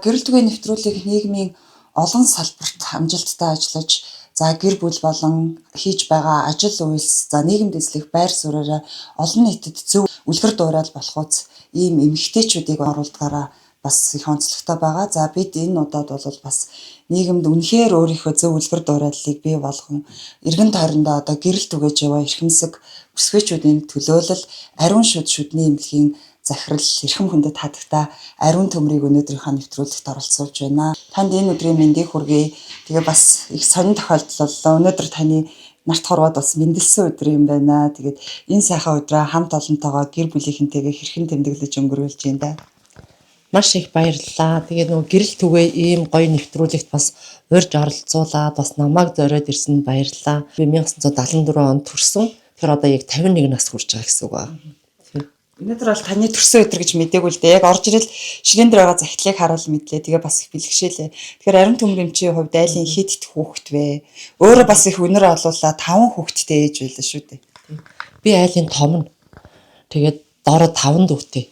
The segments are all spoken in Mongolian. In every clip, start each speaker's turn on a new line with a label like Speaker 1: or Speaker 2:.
Speaker 1: Гэрэл түгээн нэвтрүүлгийг нийгмийн олон салбарт амжилттай ажиллаж, за гэр бүл болон хийж байгаа ажил үйлс, за нийгэмд эзлэх байр суурьаараа олон нийтэд зөв үлгэр дуурайл болохоц ийм эмэгтэйчүүдийг оруулдгаараа бас их онцлогтой байгаа. За бид энэ удаад бол бас нийгэмд үнэхээр өөрийнхөө зөв үлгэр дуурайллыг бий болгон эргэн тойрондоо одоо гэрэл түгээж яваа эрхэмсэг бүсгүйчүүдийн төлөөлөл ариун шүдний эмнэлгийн захирал эрхэм хүндэт хадагта ариун төмрийг өнөөдрийнхөө нэвтрүүлэгт оролцуулж байна. Танд энэ өдрийн мэндийг хүргэе. Тэгээ бас их сонин тохиолдол өнөөдөр таны нарт хорвоод бас мэндэлсэн өдөр юм байна. Тэгээд энэ сайхан өдрөө хамт олонтойгоо гэр бүлийнхэнтэйгээ хэрхэн тэмдэглэж өнгөрүүлж байна да.
Speaker 2: Маш их баярлалаа. Тэгээд нөгөө гэрэл түгээ ийм гоё нэвтрүүлэгт бас урьж оролцуулаад бас намайг зориод ирсэнд баярлалаа. Би 1974 онд төрсөн. Тэгэхээр одоо яг 51 нас хүрч байгаа гэсэн үг байна.
Speaker 1: Өнөөдөр бол таны төрсөн өдөр гэж мэдээгүй л дээ. Яг орж ирэл ширээн дээр байгаа захидлыг хараад мэдлээ. Тэгээ бас их бэлгшээлээ. Тэгэхээр ариун төмрөмчийн хувьд айлын хэд хүүхэд вэ? Өөрөө бас их өнөр олуулаа 5 хүүхэдтэй ээж байлаа шүү дээ.
Speaker 2: Би айлын том нь. Тэгээд доороо 5 дүүтэй.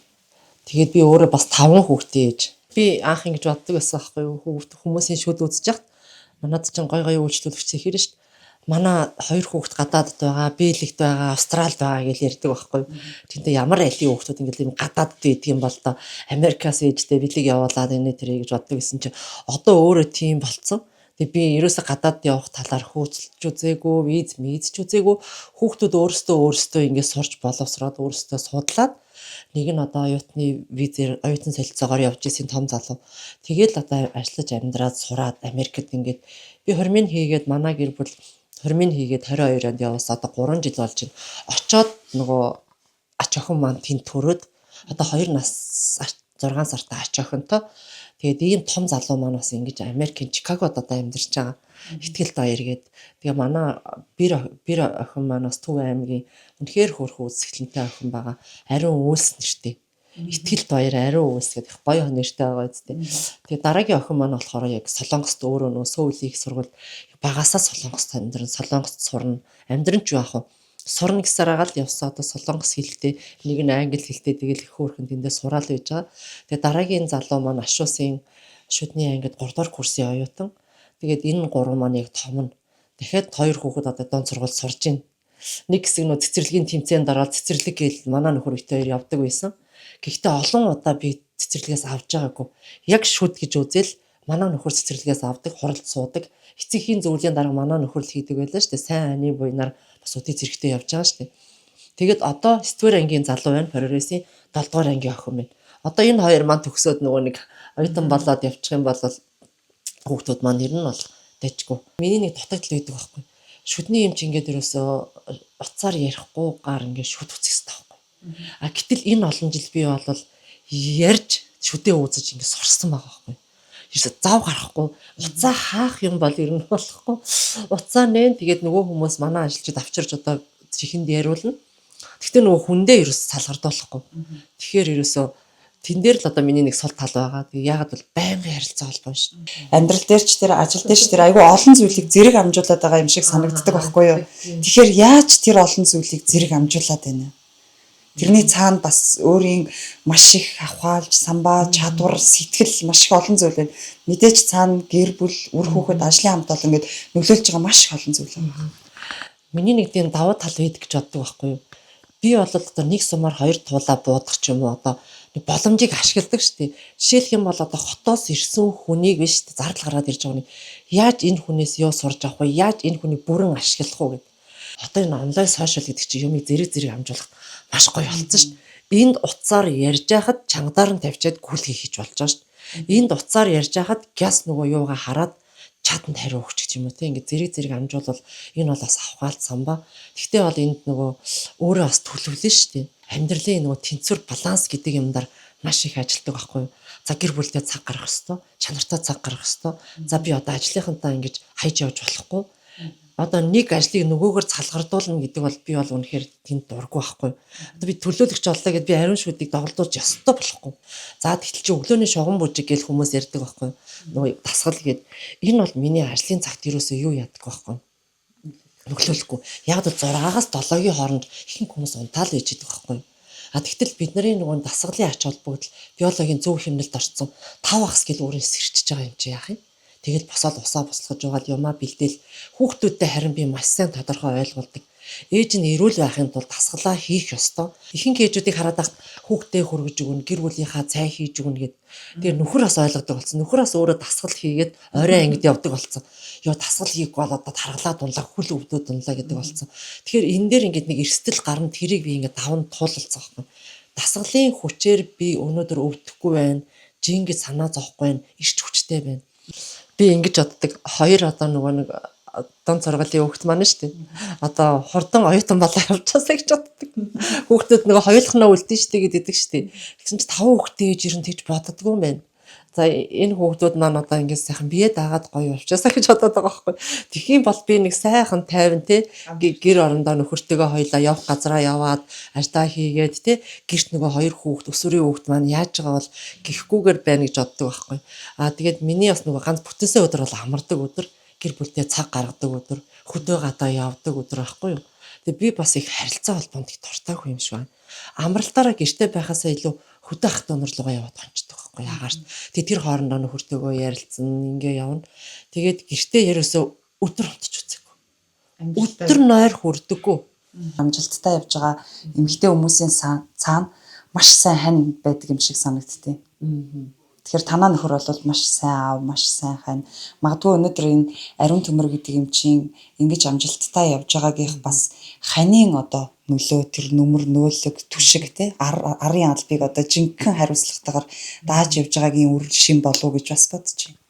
Speaker 2: Тэгээд би өөрөө бас 5 хүүхэдтэй ээж. Би анх ингэж боддог байсан байхгүй юу? Хүмүүсийн шүд үзэж яхад манад чинь гой үйлчлүүлэгч хэрэг шүү дээ. Манай 2 хүүхэд гадаадд байгаа, би илэгт байгаа, Австралид байгаа гэж ярьдаг байхгүй юу. Тэнтэй ямар айлын хүүхдүүд ингээл юм гадаадд байдаг юм бол доо Америкаас ээжтэй билег явуулаад энэ тэрэ гэж боддог гэсэн чинь одоо өөрөө тийм болцсон. Тэгээ би ерөөсө гадаад явах талаар хөөцөлж үзээгүй, виз ч үзээгүй. Хүүхдүүд өөрсдөө ингээд сурч боловсроод өөрсдөө судлаад нэг нь одоо оюутны визээр оюутан солилцоогоор явж исэн том залуу. Тэгээл одоо ажиллаж амьдраад сураад Америкт ингээд би хормын хийгээд манай гэр бүл хормын хийгээд 22 онд яваас одоо 3 жил болж байна. Очоод нөгөө ач охин маань тэнд төрөөд одоо 2 нас 6 сартай ач охинтой. Тэгээд ийм том залуу маань бас ингэж Америкийн Чикагод одоо амьдарч байгаа. Ихтгэл баяр гээд. Тэгээ манай бэр охин маань бас Төв аймгийн үнэхээр хөөрхөн үзэсгэлэнтэй охин байгаа. Ариун үйлс нэртэй. Ихтгэл баяр ариун үйлс гэдэг их гоё нэртэй байгаа үстэй. Тэгээ дараагийн охин маань болохоор яг Солонгост өөрөө нөө Сөүл их сургууль багасаа Солонгост амьдран Солонгост сурна. Амьдран ч яах вэ? Сурна гэсээр агаал явсаа одоо Солонгос хэлтэй, нэг нь англи хэлтэй тэгэл их хөөрхөн тэндээ сураал байж байгаа. Тэгээ дараагийн залуу маань Ашуусын шүдний ангид 3 дугаар курсын оюутан. Тэгээд энэ 3 маань яг том нь. Дахиад 2 хүүхэд одоо дунд сургуульд сурж байна. Нэг хэсэг нөө цэцэрлэгийн тэмцээнд ороод цэцэрлэг гээл манай нөхөр ихтэй хоёр явдаг байсан. Гэхдээ олон удаа би цэцэрлэгээс авч байгаагүй. Яг шүд гэж үзэл манай нөхөр цэцэрлэгээс авдаг, хуралд суудаг. Эцэгхийн зөвлөлийн дарга манай нөхөр л хийдэг байлаа шүү дээ. Сайн ани буйнаар бас үдий зэрэгтэй явж байгаа шүү дээ. Тэгээд одоо 9-р ангийн залуу байна. Флорисын 7-р ангийн охин байна. Одоо энэ хоёр маань төгсөөд нөгөө нэг оюутан болоод явчих юм бол хүүхдүүд маань ер нь бол дэжгүй. Миний нэг дутагдал байдаг байхгүй. Шүдний юм чи ингээд ерөөсөө уцаар ярихгүйгээр ингээд шүд үсэх хэрэгтэй байхгүй. А гэтэл энэ олон жил би бол ярьж шүдээ үүсэж ингээд сурсан байгаа байхгүй. Ерөөсөө зав гарахгүй. Уцаа хаах юм бол ер нь болохгүй. Уцаа нээн тэгээд нөгөө хүмүүс манай ажилчид авчирч одоо чихэнд яриулна. Гэхдээ нөгөө хүндээ ерөөсөө салгардуулахгүй. Тэгэхээр ерөөсөө тэн дээр л одоо миний нэг сул тал байгаа. Тэгээ ягаад бол байнгын харилцаа холбоо шүү.
Speaker 1: Амьдрал дээр ч тэр ажил дээр ч тэр айгүй олон зүйлийг зэрэг амжуулаад байгаа юм шиг санагддаг байхгүй юу? Тэгэхээр яаж тэр олон зүйлийг зэрэг амжуулаад байна? Тэрний цаана бас өөрийн маш их авахалж, самбаа, чадвар, сэтгэл маш их олон зүйл байна. Мэдээж цаана гэр бүл, үр хүүхэд, ажлын хамт олон ингээд нөлөөлж байгаа маш их олон зүйл байна.
Speaker 2: Миний нэг тийм давуу тал байдаг гэж боддог байхгүй юу? Би бол одоо нэг сумаар 2 туулаа буудах ч юм уу одоо боломжийг ашигладаг шүү дээ. Жишээлх юм бол одоо хотоос ирсэн хүнийг биш шүү дээ зардал гаргаад ирж байгаа хүнийг яаж энэ хүнээс юу сурж авах вэ? Яаж энэ хүнийг бүрэн ашиглах вэ гэдэг. Одоо энэ онлайн сошиал гэдэг чинь юмыг зэрэг амжуулах маш гоё болсон шүү дээ. Энд утсаар ярьж байхад чангадаар нь тавьчаад гүйл хийж болж байгаа шүү дээ. Энд утсаар ярьж байхад гяс нөгөө юугаа хараад чатанд хариу өгч гэх юм уу те ингээд зэрэг амжуулбал энэ бол бас авахаал самбаа. Гэхдээ бол энд нөгөө өөрөө бас төлөвлөн шүү дээ. Амьдралын нөгөө тэнцвэр баланс гэдэг юмдаар маш их ажилтдаг байхгүй юу. За гэр бүлдээ цаг гаргах хэвээр, чанартай цаг гаргах хэвээр. За би одоо ажлынхантаа ингэж хайж явж болохгүй. одоо нэг ажлыг нөгөөгөр салгардуулна гэдэг бол би бол үнэхээр тэнд дурггүй байхгүй. Одоо би төлөөлөгч боллоо гэд би ариун шүдийг доголдуулж ёстой болохгүй. За тэгтэл чи өглөөний шугам бүжиг гэж хүмүүс ярьдаг байхгүй. Нөгөө дасгал гээд энэ бол миний ажлын цагт юусоо юу яадаг байхгүй. Нөхлөөлөхгүй. Яг л 6-аас 7-гийн хооронд ихэнх хүмүүс унтаал байж идэг байхгүй. А тэгтэл бидний нөгөө дасгалын ач холбогдол биологийн зөв хэмнэлд орцсон 5 ахс гэл өөрийн сэрчиж байгаа юм чи яах юм? Тэгэл босоод усаа буслахж байгаа юмаа бэлдээл хүүхдүүдтэй харин би маш сайн тодорхой ойлгуулдаг. Ээж нь эрүүл байхын тулд дасгалаа хийх ёстой. Ихэнх ээжүүдийг хараад ахт хүүхдээ хөргөж өгнө, гэр бүлийнхаа цай хийж өгнө гэд. Тэгээ нөхөр бас ойлгодог болсон. Нөхөр бас өөрөө дасгал хийгээд орой ангид явдаг болсон. Ёо дасгал хийхгүй бол одоо таргалаа дунлаа хөл өвдөө дунлаа гэдэг болсон. Тэгэхээр энэ дээр ингээд нэг эрсдэл гарна тэрийг би ингээд даван туулалцсан байхгүй. Дасгалын хүчээр би өнөөдөр өвдөхгүй байна. Жингээ санаа зовхгүй байна. Ирч хүчтэй байна. Би ингэж боддог. Хоёр одоо нөгөө нэг дон цоргалын хүүхэд маань шүү дээ. Одоо хурдан оюутан болоо явчихсаа гэж боддог. Хүүхдүүд нөгөө хоёулахнаа үлдэн штэ гэдэг шүү дээ. Тэгсэн чи 5 хүүхдээ ээж ирэн тэгж боддоггүй юм байна. За энэ хүүхдүүд маань одоо ингэж сайхан бие даагаад гоё явчихсаа гэж бодоод байгаа байхгүй. Тэгхийн бол би нэг сайхан тайван те гэр орондоо нөхөртөөгөө хоёлаа явах газараа яваад ажлаа хийгээд те гэрт нөгөө хоёр хүүхд өсвөрийн хүүхд маань яаж байгаа бол гихгүйгээр байна гэж боддог байхгүй. Аа тэгээд миний бас нөгөө ганц бүтэнсэ өдөр бол амардаг өдөр, гэр бүлтэй цаг гаргадаг өдөр, хөдөө гадаа явдаг өдөр байхгүй юу. Тэгээд би бас их харилцаа холбоонд их дуртай хүн юм шиг байна. Амралтаараа гэртээ байхасаа илүү хөдөө ах дүүнэр руугаа яваад хончдог байхгүй яагаад. Тэгээд тэр хоорондоо нөхөртөөгөө ярилцсан ингээ явна. Тэгээд гэртээ ерөөсөө өдөр унтж үзээгүй. Өдөр нойр хүрдэггүй.
Speaker 1: Амжилттай явж байгаа эмэгтэй хүмүүсийн цаана маш сайн хань байдаг юм шиг санагдтыг. Тэгэхээр танаа нөхөр бол маш сайн аав, маш сайн хань. Магадгүй өнөөдөр энэ ариун төмөр гэдэг юм чинь ингэж амжилттай явж байгаагийнх бас ханийн одоо нөлөө тэр нүмер нөөлөг түшиг те арын албыг одоо жинхэнэ хариуцлагатайгаар дааж явж байгаагийн үр шим болов гэж бас бодож байна.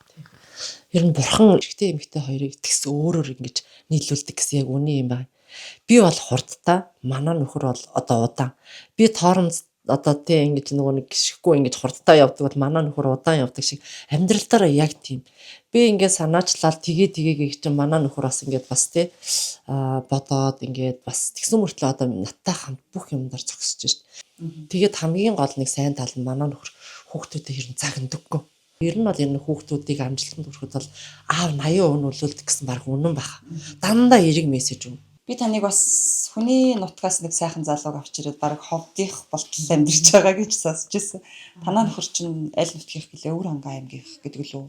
Speaker 2: Ер нь бурхан эрэгтэй эмэгтэй хоёрыг итгэс өөрөөр ингэж нийлүүлдэг гэсэн яг үний юм байна. Би бол хурдтай, манай нөхөр бол одоо удаан. Би тооронд одоо тийм ингэж нөгөө нэг гიშггүй ингэж хурдтай явдаг бол манай нөхөр удаан явдаг шиг амьдралтаараа яг тийм. Би ингээд санаачлал тэгээ гэж чинь манай нөхөр бас ингээд бас тий бодоод ингээд бас тэгсэн мөртлөө одоо надтай хамт бүх юмдаар зогсож шít. Тэгээд хамгийн гол нэг сайн тал нь манай нөхөр хүүхдүүдэд хэрэн загнадаггүй. Ер нь бол энэ хүүхдүүдийг амжилтанд хүрэхэд бол аав 80% нь үлүүлдэг гэсэн баг үнэн баг. Дандаа эерэг мессеж өгнө.
Speaker 1: Би таныг бас хүний нутгаас нэг сайхан залууг авч ирээд баг ховдих болтол амьдарч байгаа гэж сонсч байсан. Танаа нөхөр чинь аль нутгийнх гэлээ Өвөр хангай аймгийнх гэдэг лүү.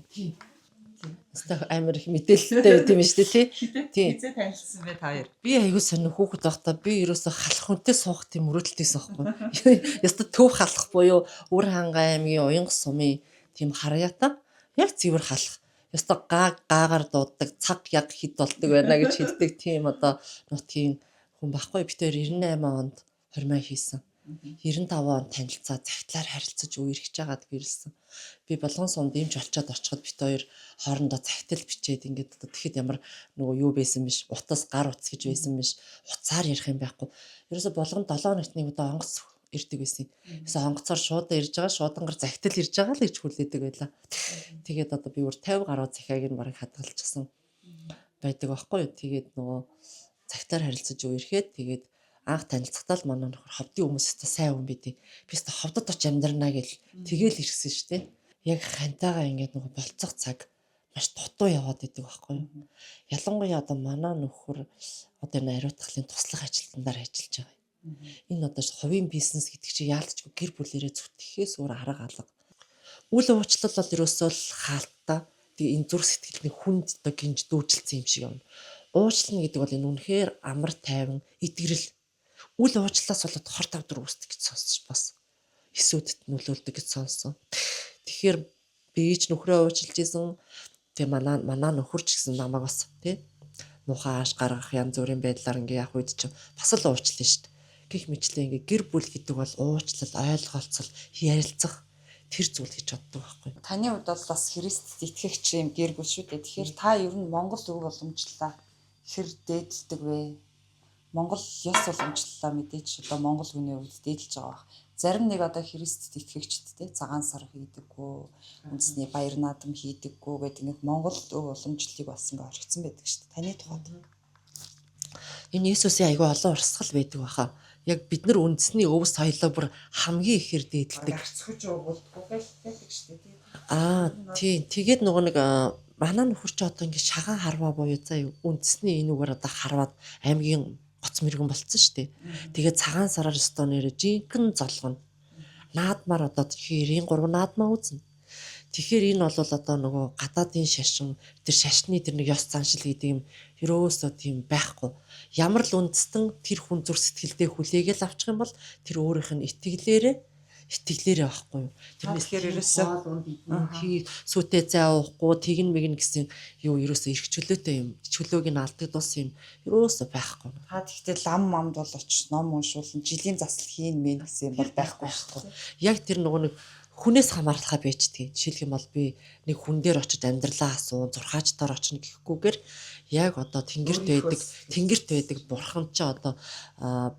Speaker 2: Өстой амар их мэдээлэлтэй байт юм шүү дээ тий.
Speaker 1: Хизээ танилцсан бэ та хоёр?
Speaker 2: Би аягүй сонир хүүхэд байхдаа би ерөөсө халах хүнтэй суух тийм мөрөөдөлтэйсэн байхгүй. Яста төв халах буюу Өвөр хангай аймгийн Уянга сумын тийм харьяата яг цэвэр халах. Яста гаагаар дууддаг цаг яг хэд болдог байна гэж хэлдэг тийм одоо нутгийн хүн байхгүй. Би тэр 98 онд хормой хийсэн. 95 онд танилцаа загтлаар харилцаж үерхэж байгаад гэрэлсэн. Би болгон сунд дэмж олцоод очиход бит хоёр хоорондоо загтал бичээд ингээд тэгэхэд ямар нөгөө юу байсан биш. Утас гар утас гэж байсан биш. Уцаар ярих юм байхгүй. Ерөөсө болгон 7 хоногтны удаа онгоц ирдэг байсан. Гэсэн онгоцоор шууд ирж байгаа, шуудангаар загтал ирж байгаа л гэж хүлээдэг байлаа. Тэгээд одоо би өөр 50 гаруй захиаг нь барыг хадгалчихсан байдаг байхгүй юу. Тэгээд нөгөө загтаар харилцаж үерхэд тэгээд анх танилцахтаа л манай нөхөр ховдын хүмүүстэй сайн хүн бидий. Би өөртөө ховдод оч амьдрнаа гэл тэгэл ирсэн шүү дээ. Яг хантайгаа ингээд нөгөө болцох цаг маш дутуу яваад идэг байхгүй юу. Ялангуяа одоо манай нөхөр одоо энэ ариутгахлын туслах ажилтнаар ажиллаж байгаа. Энэ одоо хувийн бизнес гэдэг чинь яалтчгүй гэр бүлэрээ зүтгэхээс өөр арга алга. Үл уучлал бол ерөөсөө л хаалттай. Тэгээ энэ зүрх сэтгэлний хүнд одоо гинж дүүжилсэн юм шиг юм. Уучлал гэдэг бол энэ үнэхээр амар тайван, итгэрэл. Үл уучлалаас болоод хор тавдар үүсдэг гэж сонсч бас эсүүдэд нөлөөлдөг гэж сонссон. Тэгэхээр би ч нөхрөө уучлж исэн. Тэгээ манай нөхөр ч гэсэн намайг бас тий муухай ааш гаргах янз бүрийн байдлаар ингээ явах үед чинь бас л уучлаа шүү дээ. Гэх мэтлээ ингээ гэр бүл гэдэг бол уучлал, ойлголцол, ярилцах тэр зүйл гэж боддог байхгүй.
Speaker 1: Таны хувьд бол бас Христэд итгэгч юм гэр бүл шүү дээ. Тэгэхээр та ер нь Монгол өв боломжлоо хэр дээдэлдэг вэ? Монгол ёс уламжлалаа мэдээж одоо монгол хүний хувьд дээдэлж байгаа бах. Зарим нэг одоо Христэд итгэгчдтэй цагаан сар хийдэггүй, үндэсний баяр наадам хийдэггүй гэдэг ингээд монгол өв уламжлалыг бас ингээ орхицсан байдаг шүү дээ. Таны тухайд.
Speaker 2: Энэ Есүсийн айгүй олон урсгал байдаг баха. Яг бид нар үндэсний өвс соёлоо бүр хамгийн ихээр дээдэлдэг.
Speaker 1: Гарцгаж өгүүлдэггүй байдаг шүү дээ.
Speaker 2: Тийм. Тэгээд нөгөө нэг манай нөхөр ч одоо ингэ шагаан харваа буюу заа үндэсний энүүгээр одоо харваад аймгийн гоц мэрэгэн болцсон шүү дээ. Тэгээд цагаан сараар өстөө нэрэ жинхэнэ золгоно. Наадмаар одоо 93 наадмаа үзнэ. Тэгэхээр энэ бол одоо нөгөө гадаадын шашин тэр шашны тэр нэг ёс заншил гэдэг юм ерөөсөө тийм байхгүй. Ямар л үндэстэн тэр хүн зүр сэтгэлдээ хүлээгээл авчих юм бол тэр өөрийнх нь итгэлээрээ байхгүй юу.
Speaker 1: Тэгэхээр ерөөсөө
Speaker 2: сүтээ зай уухгүй тэгин мэгэн гэсэн юу ерөөсөө эрх чөлөөтэй юм. Чөлөөг нь алдагдуулсан юм ерөөсөө байхгүй.
Speaker 1: Та тэгтээ лам мамд бол очиж ном уншуулна жилийн засал хийн мэн гэсэн юм бол байхгүй шүү дээ.
Speaker 2: Яг тэр нөгөө нэг хүнээс хамаарлахаа байждгийг. Жишээлх юм бол би нэг хүн дээр очиж амьдралаа асуун, зурхаачтаар очно гэхгүйгээр яг одоо тэнгэрт байдаг бурхан ч одоо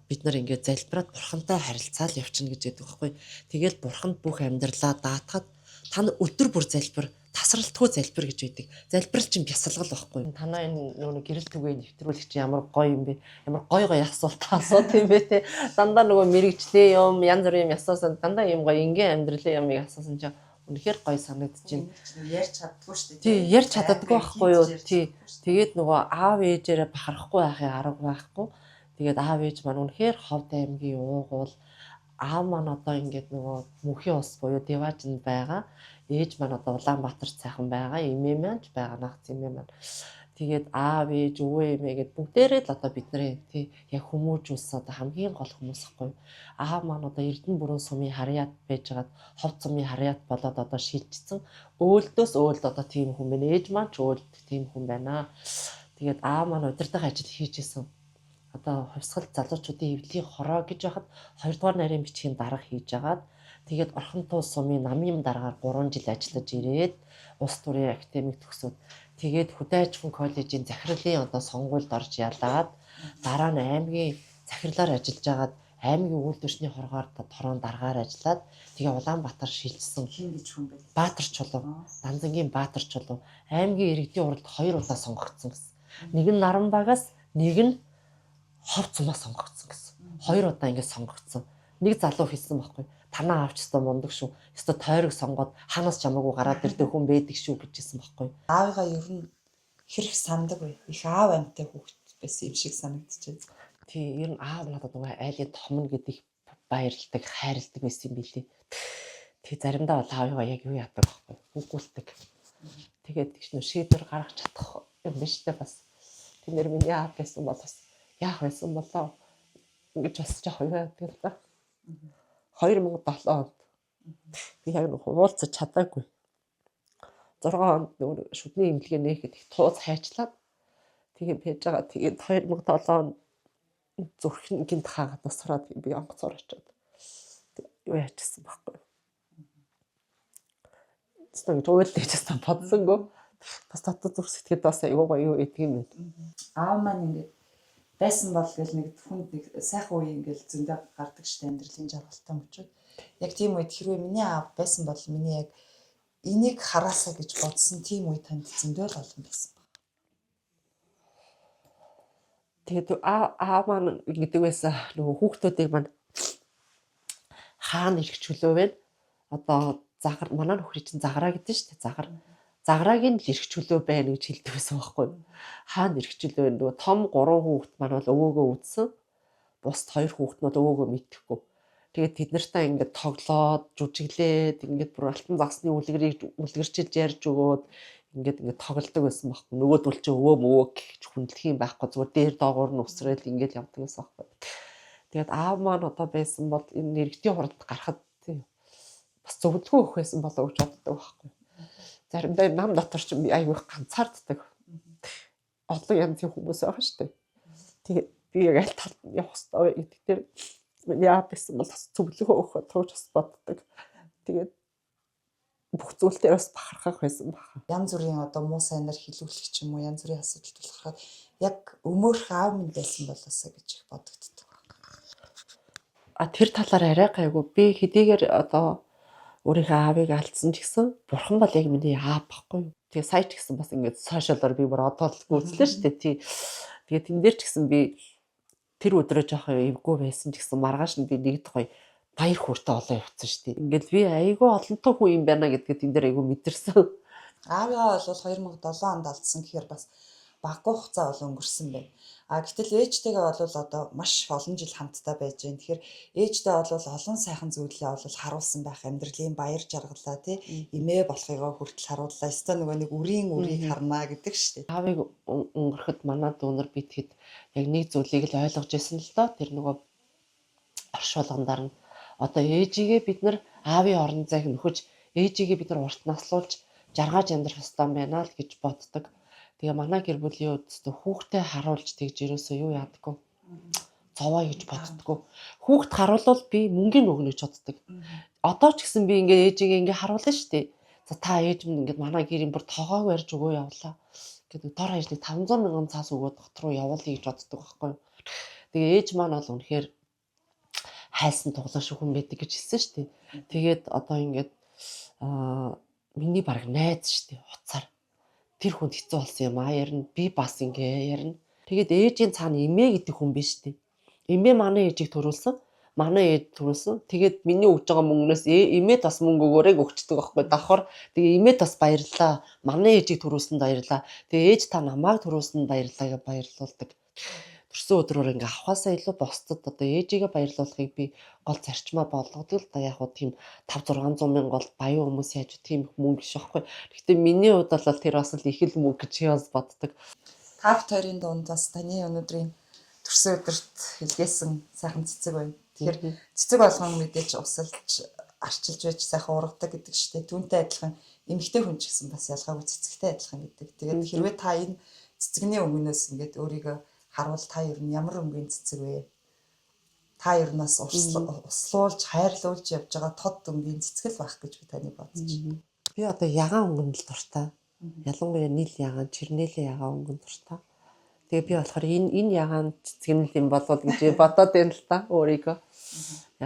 Speaker 2: бид нар ингээд залбираад бурхантай харилцаал явчихна гэж яддаг байхгүй. Тэгэл бурханд бүх амьдралаа даатахад та өдөр бүр залбир, тасралтгүй залбир гэж байдаг. Залбирал чинь бясалгал байхгүй. Танаа энэ нөгөө гэрэл түгээ нэвтрүүлэх чинь ямар гоё юм бэ? Ямар гоё асуулт асуух юм бэ те. Дандаа нөгөө мэрэгчлээ юм, янз бүрийн юм асуусан. Дандаа юм гоё ингийн амьдралын юмыг асуусан чинь үнэхээр гоё санагдчихэв.
Speaker 1: Ярьж чаддгүй шүү дээ.
Speaker 2: Тий, ярьж чаддаггүй байхгүй юу? Тий. Тэгээд нөгөө аав ээжээрээ бахарахгүй байхын арга байхгүй. Тэгээд аав ээж маань үнэхээр Ховд аймгийн уугуул аав маань одоо ингээд нөгөө мөнхийн ус буюу Деважинд байгаа. Ээж маань одоо Улаанбаатар цайхан байгаа. Эмээ маань ч байгаа нагц эмээ маань. Тэгээд аав ээж өвөө эмээ гэд бүгдээрээ л одоо бидний тий яг хүмүүжүүлс одоо хамгийн гол хүмүүс ахгүй. Аав маань одоо Эрдэнэ бүрэн сумын харьяат байжгаад Ховд сумын харьяат болоод одоо шилжчихсэн. Өөлдөөс өөлд одоо тийм хүн байна. Ээж маань ч өөлд тийм хүн байна. Тэгээд аав маань удирдах ажил хийжсэн. Одоо хувьсгал залуучуудын эвлэлийн хороо гэж байхад 2 дугаар нарийн бичгийн дарга хийж агаад тэгээд Орхон туу сумын намын дараагаар 3 жил ажиллаж ирээд улс төрийн академик төгсөөд тэгээд Хөдөө аж ахуйн коллежийн захирлын одоо сонгуульд орж ялаад дараа нь аймгийн захирлаар ажиллаж агаад аймгийн үйлдвэрчний хороонд дараагаар ажиллаад тэгээ Улаанбаатар шилжсэн.
Speaker 1: Хин гэж хүн байл.
Speaker 2: Баатар чулуу, Данзангийн Баатар чулуу аймгийн иргэдийн уралд 2 удаа сонгогдсон гэсэн. Нэг нь Наранбагаас, нэг нь Ховд сумаас сонгогдсон гэсэн. 2 удаа ингэ сонгогдсон. Нэг залуу хэлсэн байхгүй. Танаа авч өстой мундаг шүү. Өстой тойрог сонгоод ханаас чамаагүй гараад ирдэг хүн байдаг шүү гэжсэн байхгүй.
Speaker 1: Аавыгаа ер нь хэрэг сандаг бай. Их аав амтай хүүхэд байсан юм шиг санагдчихэв.
Speaker 2: Тий, ер нь аав надад нөгөө айлын том нь гэдэг баярлдаг, хайрладаг байсан юм билий. Тий, заримдаа бол аавыгаа яг юу яадаг байхгүй. Үгүүлдэг. Тэгээд тийш нөө шийдвэр гаргаж чадах юм биш үү бас. Тэнд миний аав байсан бол бас яах байсан болоо ингэж бас жоох юу яадаг л да. 2007 онд би яг нэг уулзаж чадаагүй. 6 онд нөгөө шүдний имлэгээ нээхэд их тууз хайчлаад тэгээд байж байгаа. Тэгээд 2007 онд зүрхэн гинт хаагаад насраад би онгоцоор очиод юу яачсан байхгүй. Тэстэг жуулж дэжсэн бодсонгүй. Бас татад зүрх сэтгэхэд бас аюу гоё эдг юм байна.
Speaker 1: Аав маань ингээд байсан бол гэл нэг хүнд нэг сайхан үе ингээл зөндөө гардаг штэ амьдралын жаргалтай мөчүүд. Яг тийм үед хэрвээ миний аав байсан бол миний яг энийг хараасаа гэж бодсон тийм үе танд зөндөө л олон байсан баг.
Speaker 2: Тэгээд аав маань гэдэг байсан нөгөө хүүхдүүдийг маань хаана ирэх чөлөө вэ? Одоо загар манай нөхрий чинь заграа гэдэг штэ заграгийн л ирэх чөлөө байна гэж хэлдэг байсан байхгүй юу? Хаана ирэх чөлөө вэ? Нөгөө том 3 хүүхэд маань бол өвөөгөө үдсэн. Бусд 2 хүүхэд нь бол өвөөгөө мэдхгүй. Тэгээд тэд нартай ингээд тоглоод, жүжиглээд, ингээд бүр алтан загсны үлгэрчилж ярьж өгөөд ингээд тоглодог байсан байхгүй. Нөгөөдөл чи өвөө мөвөө гэж хүндлэх юм байхгүй. Зүгээр дээр доогуур нь усраад ингээд явдаг байсан байхгүй. Тэгээд аав маань одоо байсан бол энэ иргэдийн хурд гарахад тийм бас зөвлөгөө өгөх байсан болоо гэж боддог байхгүй. Заримдаа нам дотор ч аюу их ганцаарддаг. Олон янзын хүмүүс байгаа шүү дээ. Тэгээд би яг аль талд нь явах хэрэгтэй гэдэг дээр яа байсан бол бас зөвлөгөө өгөх тууж бас боддог. Тэгээд бүх зүйл дээр бас бахархах байсан баха.
Speaker 1: Янз бүрийн одоо муу сайнаар хилүүлэх ч юм уу, янз бүрийн асуудал тулгархад яг өмөөрх аав минь байсан болоосаа гэж их бодогддог.
Speaker 2: Тэр талаар арай гайгүй. Би хэдийгээр одоо өөрийнхөө аавыг алдсан ч гэсэн бурхан бол яг миний аав баггүй юу. Тэгээ сая ч гэсэн бас ингээд сошиалаар би бүр одоо л гүйцлээ шүү дээ. Тий. Тэгээд тэн дээр ч гэсэн би тэр өдрөө жоохон эвгүй байсан ч гэсэн маргааш нь би нэгд гоё баяр хөөртэй олон явцсан шүү дээ. Ингээд би айгүй олонтой хүн юм байна гэдгээ тэн дээр айгүй мэдэрсэн.
Speaker 1: Аавыгаа бол 2007 онд алдсан гэхээр бас багагүй хугацаа бол өнгөрсөн байна. Гэтэл ээжтэйгээ бол одоо маш олон жил хамтдаа байж байна. Тэгэхээр ээжтэй бол олон сайхан зүйлээ бол харуулсан байх, амьдралын баяр жаргалаа тий эмээ болохыгоо хүртэл харууллаа. Өстой нөгөө нэг үрийг харнаа гэдэг шүү дээ.
Speaker 2: Аавыг өнгөрөхөд манай дүүнер би тэгэхэд яг нэг зүйлийг л ойлгож байсан л доо. Тэр нөгөө орш болгондаар нь одоо ээжигээ бид нар аавын орон зайг нөхөж ээжигээ бид нар урт наслуулж жаргаж амьдрах ёстой юм байна л гэж боддог. Тэгээ манай гэр бүлийн үстэ хүүхдээ харуулж тэгж ерөөсөө юу яадаггүй. Цовоо гэж боддгоо. Хүүхд харуулвал би мөнгөний өгнө гэж боддог. Одоо ч гэсэн би ингээ ээжигээ ингээ харуулна шүү дээ. За та ээж минь ингээ манай гэрийн бүр тоогоог барьж өгөө явлаа. Гэдэг дор хаяж 500 мянган цаас өгөөд хот руу явуулъя гэж боддог байхгүй. Тэгээ ээж маань бол үнэхээр хайсан туглаа шүү хүн байдаг гэж хэлсэн шүү дээ. Тэгээд одоо ингээд миний баг найз шүү дээ уцаар. Тэр хүнд хэцүү болсон юм аа ярина. Би бас ингээ ярина. Тэгээд ээжийн цаана эмээ гэдэг хүн биш дээ. Эмээ манай ээжийг төрүүлсэн. Манай ээж төрүүлсэн. Тэгээд миний өгж байгаа мөнгнөөс эмээд бас мөнгө өгөөрэй өгчдөг байхгүй давхар. Тэгээ эмээд бас баярлаа. Манай ээжийг төрүүлсэнд баярлаа. Тэгээ ээж та намайг төрүүлсэнд баярлаа гэж баярлуулдаг. Төрсөн өдрөөр ингээ авахаасаа илүү бусдад одоо ээжигээ баярлуулахыг би гол зарчмаа болгодог л да яг хуу тийм 5-600 мянга бол баян хүмүүс яаж тийм мөнгө биш байхгүй. Гэхдээ миний хувьд бол тэр бас л их л мөнгө гэж яас боддог.
Speaker 1: Та хоёрын дунд бас таны өнөөдрийн төрсөн өдөрт хэлгээсэн сайхан цэцэг байна. Тэгэхээр цэцэг болгон мэдээж усалж арчилж байж сайхан ургадаг гэдэг штеп. Түүнтэй адилхан эмэгтэй хүн ч гэсэн бас ялгаагүй цэцэгтэй адилхан гэдэг. Тэгээд хэрвээ та энэ цэцэгний өнгөнөөс ингээд өөрийгөө харуул та ер нь ямар өнгийн цэцэг вэ? Та ер нь бас услуулж хайрлуулж явж байгаа тод өнгийн цэцэг л байх гэж би таны бодож байна.
Speaker 2: Би одоо ягаан өнгөнд л дуртай. Ялангуяа нийл ягаан, чирнээлээ ягаан өнгөнд дуртай. Тэгээ би болохоор энэ ягаан цэцэг юм болов гэж бодоод байна л та өөрийгөө.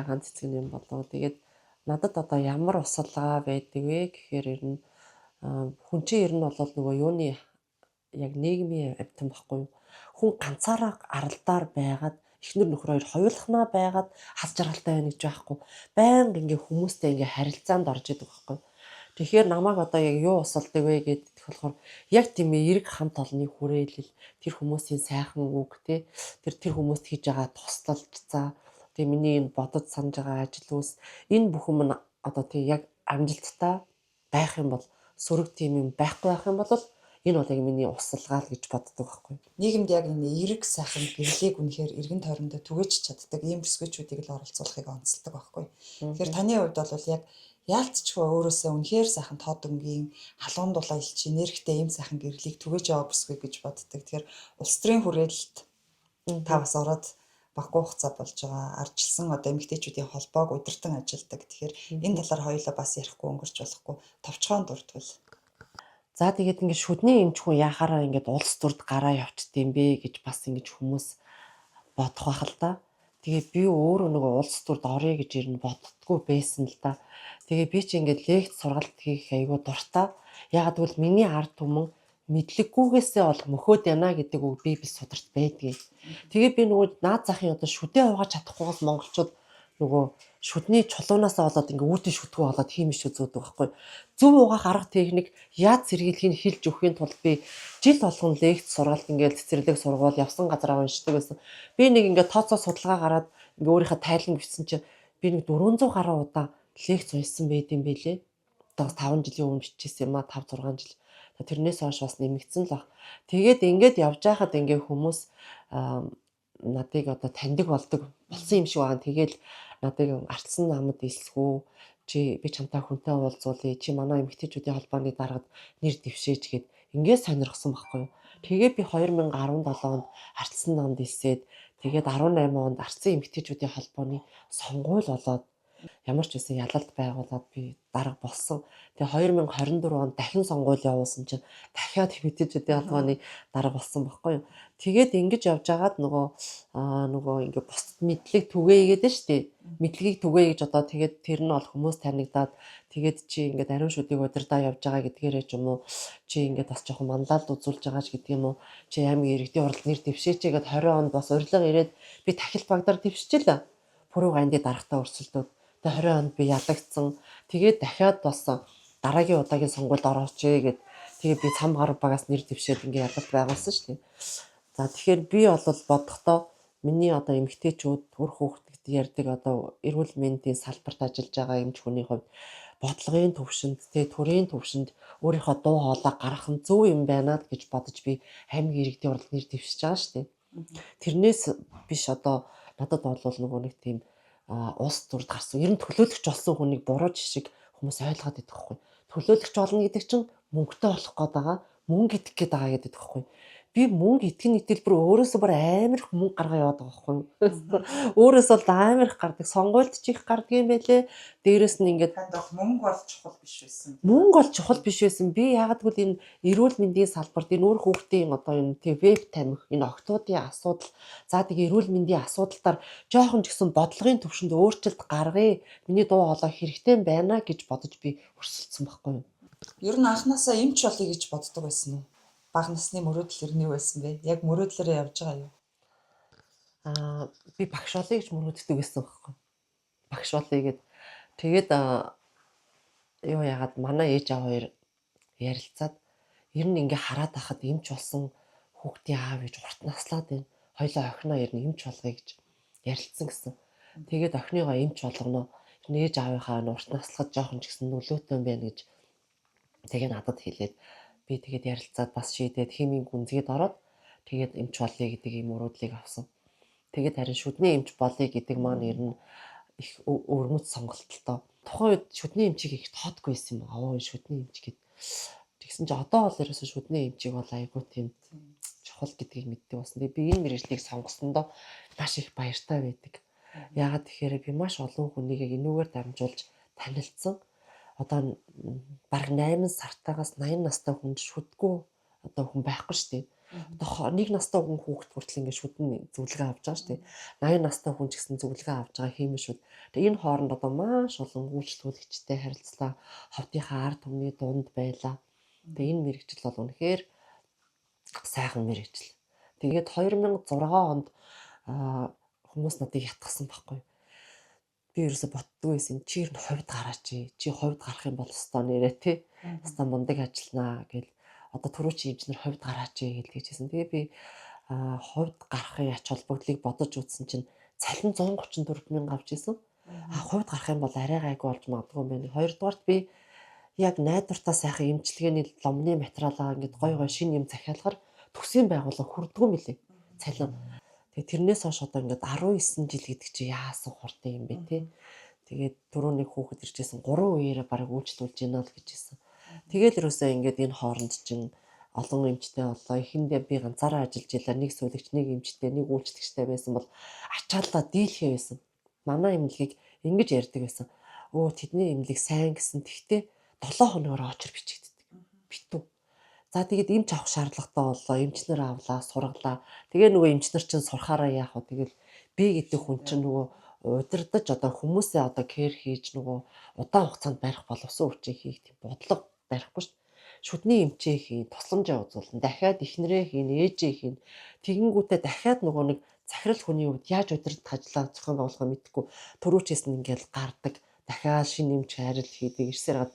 Speaker 2: Ягаан цэцэг юм болов. Тэгээд надад одоо ямар усалгаа байдаг вэ гэхээр ер нь хүн чинь ер нь бол нөгөө юуны яг нийгмийн амьтан баггүй юу? Хүн ганцаараа аралдаар байгаад эхнэр нөхөр хоёр хоёулахнаа байгаад хаз жаргалтай байна гэж байхгүй. Байнга ингээ хүмүүстэй ингээ харилцаанд орж идэг байхгүй. Тэгэхээр намайг одоо яг юу усалдаг вэ гэдэг болохоор яг тийм эрг хамт олонны хүрээлэл тэр хүмүүсийн сайхан үг тэр хүмүүст хийж байгаа туслалж за тэгээ миний энэ бодож санаж байгаа ажил үйлс энэ бүхэн мань одоо тийм яг амжилттай байх юм бол сөрөг тийм юм байхгүй байх юм бол энэ бол яг миний усалгаа л гэж боддог байхгүй.
Speaker 1: Нийгэмд яг энэ эрг сайхан гэрлийг үнэхээр эргэн тойрондоо түгэж чаддаг ийм бүсгүйчүүдийг л оролцуулахыг онцлдог байхгүй. Тэгэхээр таны хувьд бол яг яалтчгүй өөрөөсөө үнэхээр сайхан тод өнгийн халуун дулаан илч энергитэй ийм сайхан гэрлийг түгэж яваа бүсгүй гэж боддог. Тэгэхээр улс төрийн хүрээлэлд та бас ороод баггүй хугацаа болж байгаа. Ардчилсан одоо эмэгтэйчүүдийн холбоог удирдан ажилладаг. Тэгэхээр энэ талаар хоёулаа бас ярихгүй өнгөрч болохгүй. Товчхон дурдвал.
Speaker 2: За тэгээд ингээд шүдний эмч хүн яхаараа ингээд улс төрд гараа явчт юм бэ гэж бас ингэж хүмүүс бодох байх л да. Тэгээд би өөрөө нөгөө улс төрд орё гэж ер нь боддггүй байсан л да. Тэгээ би чи ингээд лекц сургалт хийх айгүй дуртай. Ягаад гэвэл миний ард түмэн мэдлэггүйгээсээ бол мөхөөд яна гэдэг үг би сударт байдгийг. Тэгээ би нөгөө наад захын одоо шүдээ угааж чадахгүйгээс монголчууд нөгөө шүдний чулуунаасаа болоод ингээ үүдэн шүтгүү болоод хиймэж үзүүдэг байхгүй. Зөв угаах арга техник яаж сэргийлэхийг хэлж өгөхийн тулд би жил болгон лекц сургалт ингээл цэцэрлэг сургуул явсан газараа уншдаг байсан. Би нэг ингээ тооцоо судалгаа гараад ингээ өөрийнхөө тайлан бичсэн чинь би нэг 400 гаруй удаа лекц уншсан байд юм бэлээ. Одоо 5 жилийн өмнө бичсэн юм а 5-6 жил. Тэрнээс хойш бас нэмэгдсэн л баг. Тэгээд ингээд явж байхад ингээ хүмүүс надыг одоо таньдаг болдог болсон юм шиг байгаа. Тэгэл надыг арчсан намд илсгүү чи би чамтай хүнтэй уулзуулъя чи манай эмэгтэйчүүдийн холбооны дарагад нэр дэвшээж гээд ингээд сонирхсан байхгүй юу. Тэгээ би 2017 онд арчсан намд илсээд тэгээд 18 онд арчсан эмэгтэйчүүдийн холбооны сонгуул болоод ямар ч байсан ялалт байгуулад би дарга болсон. Тэгээ 2024 онд дахин сонгуул явуулсан чинь дахиад хэмэдэж өдөө албаны дарга болсон байхгүй юу. Тэгээд ингэж явж байгаад нөгөө ингээ бусдад мэдлэг түгээгээд штэ. Мэдлэгийг түгээе гэж одоо тэгээд тэр нь бол хүмүүс танигдаад тэгээд чи ингээд ариун шүдийг удирдаа явж байгаа гэдгээрээ ч юм уу чи ингээд бас жоохон мандалд үзүүлж байгаа ч гэдэг юм уу чи аймгийн иргэдийн уралд нэр дэвшээч гээд 20 онд бас урилга ирээд би тахил багдаар дэвшчихлээ. Пүрэв ганди дарагтаа өрсөлдөөд тэгээ 20 онд би ялагдсан. Тэгээд дахиад бас дараагийн удаагийн сонгуульд орооч гээд тэгээ би цам гар багаас нэр дэвшээд ингээд ялалт байгуулсан шүү дээ. За тэгэхээр би бол бодохдоо миний одоо эмэгтэйчүүд үр хүүхдэд ярьдаг одоо эрүүл мэндийн салбарт ажиллаж байгаа эмч хүний хувьд бодлогын төвшөнд төрийн төвшөнд өөрийнхөө дуу хоолой гаргах нь зөв юм байна гэж бодож би аймгийн иргэдийн уралд нэр дэвшиж байгаа шүү дээ. Тэрнээс биш одоо надад бол нөгөө нэг тийм улс төрд гарсан ер нь төлөөлөгч болсон хүнийг буруу жишг хүмүүс ойлгоод идэх байхгүй. Төлөөлөгч болно гэдэг чинь мөнгөтэй болох гээд байгаа, мөнгө идэх гээд байгаа гэдэг байхгүй. Би мөнгө итгэн нийтэлбэр өөрөөсөө бүр амар их мөнгө гаргаа яваад байгаа байхгүй. Өөрөөсөө л амар их гардаг. Сонгуульд ч их гардаг юм байлээ. Дээрээс нь ингээд
Speaker 1: мөнгө бол чухал биш байсан.
Speaker 2: Мөнгө бол чухал биш байсан. Би яагаад гэвэл энэ эрүүл мэндийн салбарт энэ үр хүүхдийн одоо энэ веб тамхи, энэ октоодын асуудал, за тэгээ эрүүл мэндийн асуудалтаар жоохон ч гэсэн бодлогын төвшөнд өөрчлөлт гаргая. Миний дуу хоолой хэрэгтэй байна гэж бодож би өрсөлдсөн байхгүй юу?
Speaker 1: Ер нь анханасаа эмч болъё гэж боддог байсан уу? Бага насны мөрөөдөл юу байсан бэ? Яг мөрөөдлөөрөө явж байгаа юу?
Speaker 2: Би багш болъё гэж мөрөөддөг байсан байхгүй. Багш болъё гэд. Тэгээд юу яагаад манай ээж аав хоёр ярилцаад ер нь ингээ хараад ахад эмч болсон хүүхдийн аав гэж урт наслаад байна. Хоёлоо охиноо ер нь эмч болгоё гэж ярилцсан гэсэн. Тэгээд охиныгоо эмч болгоно. Ээж аавынхаа урт наслахад жоохон ч гэсэн нөлөөтэй юм байна гэж тэгээ надад хэлээд би тэгээд ярилцаад бас шийдээд химийн гүнзгийд ороод тэгээд эмч болъё гэдэг ийм мөрөөдлийг авсан. Тэгээд харин шүдний эмч болъё гэдэг маань ер нь их өрмөц сонголтолтой. Тухайн үед шүдний эмчийг их тоодгүй байсан юм. Шүдний эмч гэд. Тэгсэн чинь одоо бол ерөөсөө шүдний эмчийг бол айгүй тийм чухал гэдгийг мэддэг болсон. Тэгээд би энэ мэргэжлийг сонгосондоо маш их баяртай байдаг. Яагаад тэгэхээр би маш олон хүнийг энүүгээр дамжуулж танилцсан. Одоо бараг 8 сартаагаас 80 настай хүн шүдгүй одоо хүн байхгүй шүү дээ. Одоо 1 настай хүн хүүхэд хүртэл ингээд шүдэн зөвлөгөө авч байгаа шүү дээ. 80 настай хүн ч гэсэн зөвлөгөө авч байгаа хиймэл шүд. Тэгээ энэ хооронд одоо маш олон үйлчлүүлэгчтэй харилцлаа. Ховдынхаа ард түмний дунд байлаа. Тэгээ энэ мэргэжил бол үнэхээр сайхан мэргэжил. Тэгээд 2006 онд хүмүүс надыг ятгсан байхгүй. Би ерөөсө боддгоо байсан. Чи ер нь ховд гараач. Чи ховд гарах юм бол өстой нэрээ тий. Өстой мундаг ажилланаа гэл одоо түрүү чи инженер ховд гараач гэж хэлжсэн. Тэгээ би ховд гарахын ач холбогдлыг бодож үзсэн чинь цалин 134 мянга авч исэн. Ховд гарах юм бол арай гайгүй болж магадгүй юм байна. Хоёрдугаарт би яг найдвартай сайхан эмчилгээний ломны материалаа ингээд гой шинэ юм захиалахаар төсвийн байгууллага хүрдгүү мөлий. Цалин. Тэгээ тэрнээс хойш одоо ингээд 19 жил гэдэг чи яасан хурдан юм бэ те. Тэгээд түрүүний хүүхэд иржсэн 3 үеэрээ бараг үйлчлүүлж гинэ л гэж хэлсэн. Тэгэл ерөөсөө ингээд энэ хооронд чинь олон эмчтэй боллоо. Эхэндээ би ганцаараа ажиллаж илаа. Нэг сүүлэгч, нэг эмчтэй, нэг үйлчлэгчтэй байсан бол ачааллаа дийлхээ байсан. Манай эмнэлгийг ингэж ярьдаг байсан. Тэдний эмнэлэг сайн гэсэн. Тэгтээ 7 хоногоор очор бичигддэг. Битүү. За тэгээд эмч авах шаардлагатай боллоо. Эмчнэр авлаа, сургалаа. Тэгээ нөгөө эмчнэр чинь сурахаараа яах вэ? Тэгэл би гэдэг хүн чинь нөгөө удирдах одоо хүмүүсээ одоо кэр хийж нөгөө удаан хугацаанд барих боловсон хүчин хийх тийм бодлого барихгүй шүү. Шүдний эмчээ хийн, тусламжаа үзүүлнэ. Дахиад ихнэрээ хийн, ээжээ хийн. Тэгэнгүүтээ дахиад нөгөө нэг захирал хүний үед яаж удирдах ажиллаа зохион байгуулахаа мэдхгүй төрүүчээс нь ингээл гардаг. Дахиад шинэ эмч хайрал хийдэг. Ирсээр гад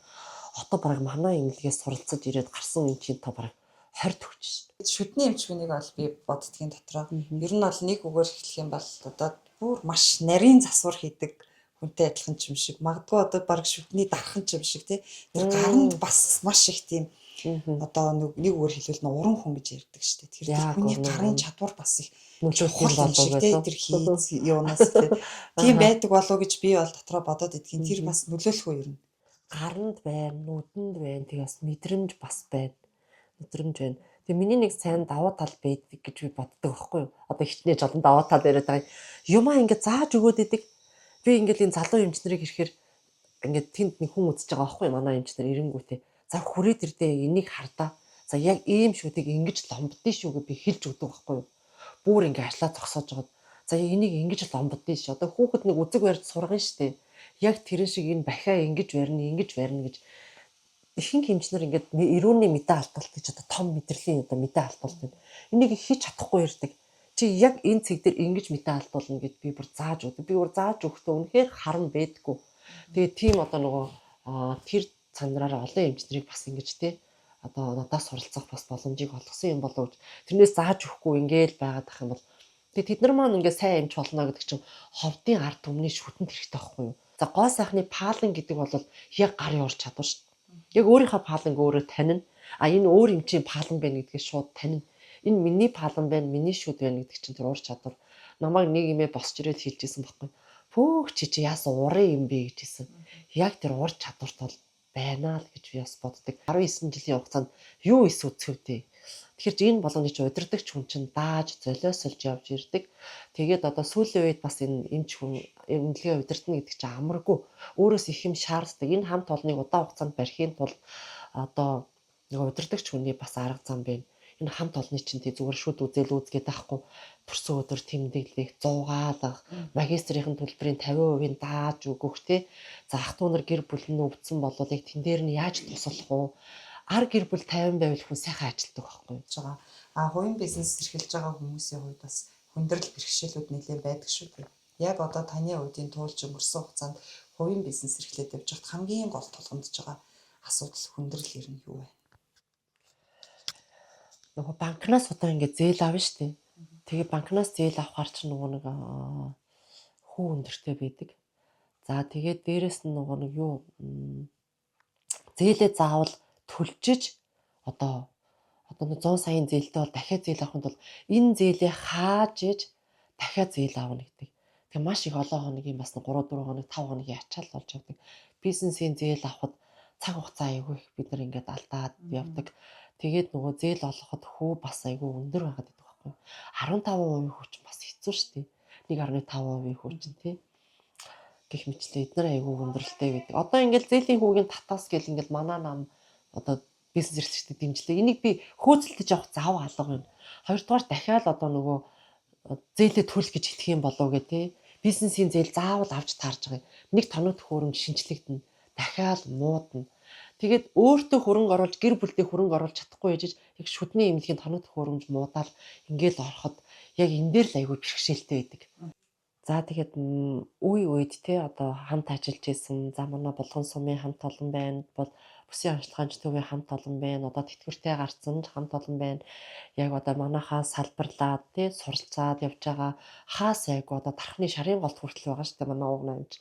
Speaker 2: одоо бараг манай эмнэлгээс суралцаж ирээд гарсан эмчийн та бараг 20 төгч шүү.
Speaker 1: Шүдний эмч хүнийг бол би боддгийн дотроо ер нь бол нэг үгээр хэлэх юм бол одоо бүр маш нарийн засвар хийдэг хүнтэй адилхан ч юм шиг. Магадгүй одоо бараг шүдний дархан ч юм шиг тий. Тэр гаранд бас маш их тийм одоо нэг үгээр хэлвэл уран хүн гэж ярьдаг шүү дээ. Тэр хүний гарын чадвар бас их чухал юм шиг тий. Тэр хийц юунаас тийм байдаг болов уу гэж би бол дотроо бодоод идгийн. Тэр бас нөлөөлөх үү ер нь.
Speaker 2: Гаранд байна, нүдэнд байна. Тэгээс мэдрэмж бас байна. Мэдрэмж байна. Тэгээ миний нэг сайн давуу тал байдаг гэж би боддог байхгүй юу? Одоо хичнээн жолон давуу тал яриад байгаа. Юмаа ингээд зааж өгөөд идэг. Би ингээд энэ залуу эмчнэрийг ирэхээр ингээд тэнд нэг хүн үзэж байгаа байхгүй манай эмчнэр ирэнгүүтээ. За хүрээд ирдээ энийг хардаа. За яг ийм шүтийг ингэж ломбдсон шүү гэж би хэлж өгдөг байхгүй юу. Бүр ингээ ажлаа зогсоож жагаад за энийг ингэж ломбдсон ш. Одоо хүүхэд нэг үзэг барьж сургана штэ. Яг тэрэн шиг энэ бахиа ингэж барина гэж ихэнх эмчнэр ингээд эрүүний мэдээ алдуулт гэж одоо том мэдрэлийн одоо мэдээ алдуулт байна. Энийг хийж чадахгүй ярьдаг. Чи яг энэ цэг дээр ингэж мэдээ алдуулна гэд би бүр зааж өгдөг. Би бүр зааж өгөхдөө үнэхээр харам байдгүй. Тэгээ тийм одоо нөгөө тэр цанараараа олон эмчнэрийг бас ингэж те одоо надаас суралцах бас боломжийг олгосон юм болов уу. Тэрнээс зааж өгөхгүй ингээл байгаад ах юм бол тэгээ тэд нар маань ингээ сайн эмч болно гэдэг чинь ховдын ард түмний шүтэнд хэрэгтэй байхгүй юу. За гоо сайхны паалан гэдэг бол яг гарын ур чадвар шүү. Яг өөрийнхөө пааланг өөрөө танина. Энэ өөр эмчийн паалан байна гэдгийг шууд танина. Энэ миний паалан байна, миний шүд байна гэдэг чинь тэр ур чадвар. Намайг нэг юмээ босч ирээд хэлжсэн байхгүй. Пөөх чи яасан урын юм бэ гэжсэн. Яг тэр ур чадварт бол байна л гэж би бас боддог. 19 жилийн хугацаанд юу ис үцгэвдээ. Тэгэхээр энэ болгоны чи удирдахч хүн чинь дааж золиосолж явж ирдэг. Тэгээд одоо сүүлийн үед бас энэ эмч хүн эмнэлгээ удирдна гэдэг чинь амаргүй. Өөрөөс их юм шаарддаг. Энэ хамт олныг удаан хугацаанд барихын тулд одоо нөгөө удирдахч хүний бас арга зам байна. Энэ хамт олны чинь тий зүгээр шүд үзэл үзгээд байхгүй. Төрсөн өдөр тэмдэглэх, зугаалах, магистрийн төлбөрийн 50% дааж өгөх тий. За ах トゥ нар гэр бүл нь өвдсөн болол яг тэн дээр нь яаж туслах вэ? Ар гэр бүл 50 байвал хүн сайхан ажилтдаг байхгүй юу?
Speaker 1: Хувийн бизнес эрхэлж байгаа хүмүүсийн хувьд бас хүндрэл бэрхшээлүүд нэлээд байдаг шүү дээ. Яг одоо таны үеийн туулж өнгөрсөн хугацаанд хувийн бизнес эрхлээд явж байхад хамгийн гол тулгамдж байгаа асуудал хүндрэл ер нь юу вэ?
Speaker 2: Нөгөө банкнаас одоо ингээд зээл авна шүү дээ. Тэгээ банкнаас зээл авахар чинь нөгөө нэг хүү өндөртэй байдаг. За тэгээд дээрэс нь нөгөө нэг юу зээлээ заавал төлчиж одоо 100 саяын зээлтэй бол дахиад зээл авахын тулд энэ зээлээ хааж иж дахиад зээл авна гэдэг. Тэгээ маш их олон хоногийн бас 3 4 хоног 5 хоногийн ачаал болж явдаг. Бизнесийн зээл авахд цаг хугацаа айгүй их бид нар ингээд алдаад явдаг. Тэгээд нөгөө зээл олоход хүү бас айгүй өндөр байгаад байдаг байхгүй. 15% хүү чинь бас хэцүү шүү дээ. 1.5% хүү чинь тий. Гэх мэтлээ эдгээр айгүй өндөрлөлтэй байдаг. Одоо ингээд зээлийн хүүгийн татаас гэл ингээд манай нам одоо бизнес эрхлэгчдэд дэмжлээ. Энийг би хөөцөлдөж авах зав алга байна. Хоёрдугаар дахиад одоо нөгөө зээлээ төлөх гэж хэлэх юм болов гэ тий. Бизнесийн зээл заавал авч таарж байгаа. Нэг тоног төхөөрөмж шинжлэгдэнэ. Дахиад муудна. Тэгээд өөртөө хөрөнгө оруулж гэр бүлдээ хөрөнгө оруулж чадахгүй яжиж яг шүдний эмнэлгийн тоног төхөөрөмж муудаал ингээл ороход яг энэ дээр л айгүй бэрхшээлтэй байдаг. За тэгээд үе үед те одоо хамт ажиллаж исэн. За манай Булган сумын хамт олон байна. Бол бүсийн онцлогооч төвийн хамт олон байна. Одоо тэтгэвртэй гарсан хамт олон байна. Яг одоо манайхаа салбарлаад те суралцаад явж байгаа хаас айгу одоо тархны шарын голд хүртэл байгаа шүү дээ манай уг намж.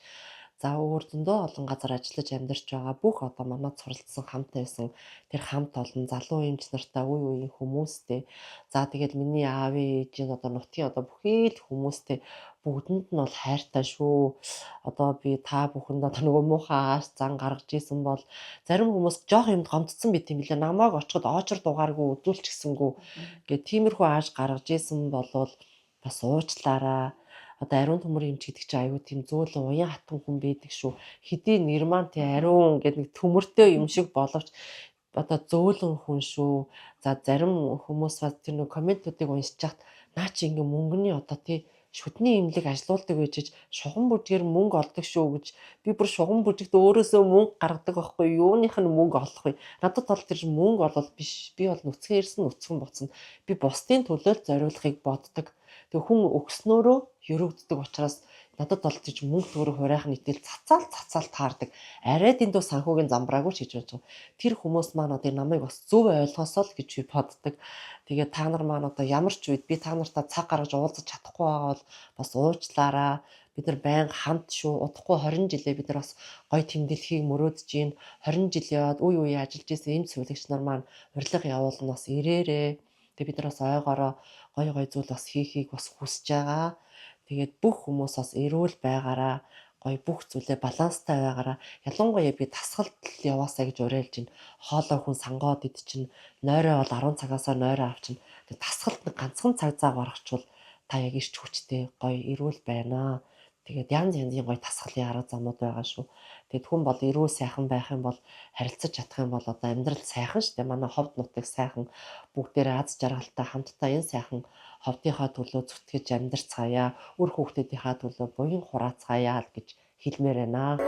Speaker 2: За өөр зөндөө олон газар ажиллаж амьдарч байгаа бүх одоо манад суралцсан хамт байсан тэр хамт олон залуу эмч нартай үе үеийн хүмүүстэй. За тэгээд миний аавын ээжийн одоо нутгийн одоо бүхий л хүмүүстэй бүгдэнд нь бол хайртай шүү. Одоо би та бүхэнд одоо нөгөө муухай ааш зан гаргаж исэн бол зарим хүмүүс жоох юмд гомдсон байт юм билээ. Намайг очиход оочор дугааргүй үзүүлчихсэнгүү гэх тиймэрхүү ааш гаргаж исэн болвол бас уучлаарай. Одоо ариун төмөр эмч гэдэг чинь аюу тийм зөөлөн уян хатан хүн байдаг шүү. Хэдий нэр маань тий ариун гэдэг нэг төмөртэй юм шиг боловч одоо зөөлөн хүн шүү. За зарим хүмүүс бас тэр нэг комментүүдийг уншиж хахад наа чи ингээ мөнгөний одоо тий шүдний имлэг ажилуулдаг байжж шугам бүжгээр мөнгө олдог шүү гэж би бүр шугам бүжигт өөрөөсөө мөнгө гаргадаг байхгүй юуных нь мөнгө олох вэ? Надад бол тэр мөнгө олол биш. Би бол нүцгэн ирсэн нүцгэн буцна. Би бусдын төлөө зориулахыг боддог. Тэг хүн өгснөөрөө ерөөгддөг учраас надад бол тийж мөнгө төгрөг хурайх нийтэл цацаал таардаг. Арай дэндүү санхүүгийн замбраагүй ч гэж бодож байгаа. Тэр хүмүүс маань одоо намайг бас зөв ойлгосоо л гэж би боддог. Тэгээд та нар маань одоо ямар ч үед би та нартай цаг гаргаж уулзах чадахгүй байгаа бол бас уучлаарай. Бид нар байнга хамт шүү. Удахгүй 20 жилээ бид нар бас гой тэмдэглэхийг мөрөөдөж гин 20 жил яваад үе ажиллаж исэн эм цэвэрлэгч нар маань урилга явуулна бас ирээрээ. Тэгээд бид нар бас ойгоороо гой зүйл бас хийхийг бас хүсэж байгаа. Тэгээд бүх хүмүүс бас эрүүл байгаараа гой бүх зүйлээ баланстай байгаараа ялангуяа би тасгалд яваасаа гэж уриалж байна. Хоолой хүн сангоод ид чинь нойроо бол 10 цагаасаа нойроо авчин. Тэгээд тасгалд нэг ганцхан цаг зав гаргачвал та яг ирч хүчтэй гой эрүүл байна. Тэгээд янз янзын гоё тасгалын арга замууд байгаа шүү. Тэгээд хүн бол эрүүл сайхан байх юм бол харилцаж чадах юм бол одоо амьдрал сайхан шүү дээ. Манай ховд нутаг сайхан бүгдээрээ аз жаргалтай хамтдаа энэ сайхан ховдынхаа төлөө зүтгэж амьдрцгаая. Үр хүүхдүүдийнхаа төлөө буян хураацгаая л гэж хэлмээр байна.